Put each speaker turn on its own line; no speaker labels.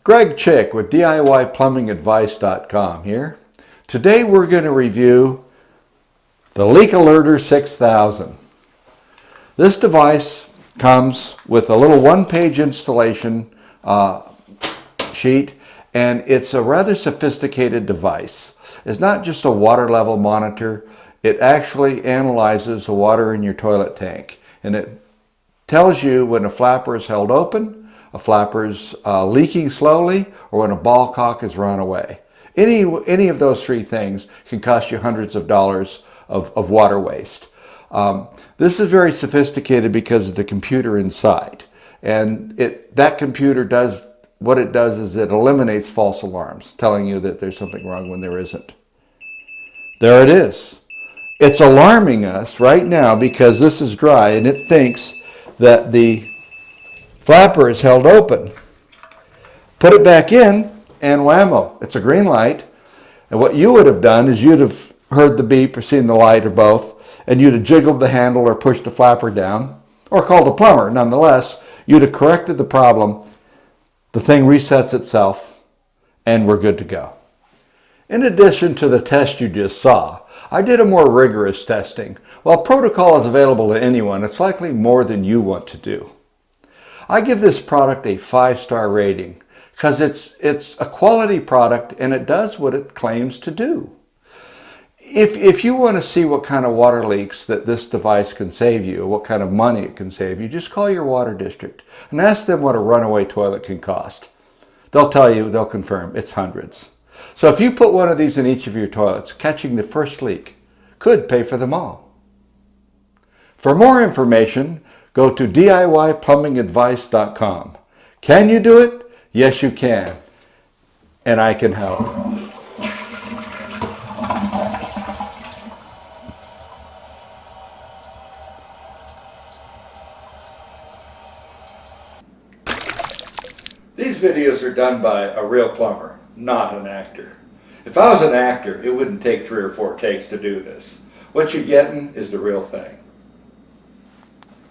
Greg Chick with DIYPlumbingAdvice.com here. Today we're going to review the LeakAlertor 6000. This device comes with a little one-page installation sheet, and it's a rather sophisticated device. It's not just a water level monitor. It actually analyzes the water in your toilet tank, and it tells you when a flapper is held open, a flapper is leaking slowly, or when a ball cock has run away. Any of those three things can cost you hundreds of dollars of water waste. This is very sophisticated because of the computer inside. And that computer does, what it does is it eliminates false alarms, telling you that there's something wrong when there isn't. There it is. It's alarming us right now because this is dry and it thinks that the flapper is held open. Put it back in and whammo, it's a green light. And what you would have done is you'd have heard the beep or seen the light or both, and you'd have jiggled the handle or pushed the flapper down, or called a plumber. Nonetheless, you'd have corrected the problem. The thing resets itself and we're good to go. In addition to the test you just saw, I did a more rigorous testing. While protocol is available to anyone, it's likely more than you want to do. I give this product a 5-star rating because it's a quality product and it does what it claims to do. If you want to see what kind of water leaks that this device can save you, what kind of money it can save you, just call your water district and ask them what a runaway toilet can cost. They'll tell you, they'll confirm, it's hundreds. So if you put one of these in each of your toilets, catching the first leak could pay for them all. For more information, go to DIYPlumbingAdvice.com. Can you do it? Yes, you can. And I can help. These videos are done by a real plumber, not an actor. If I was an actor, it wouldn't take 3 or 4 takes to do this. What you're getting is the real thing.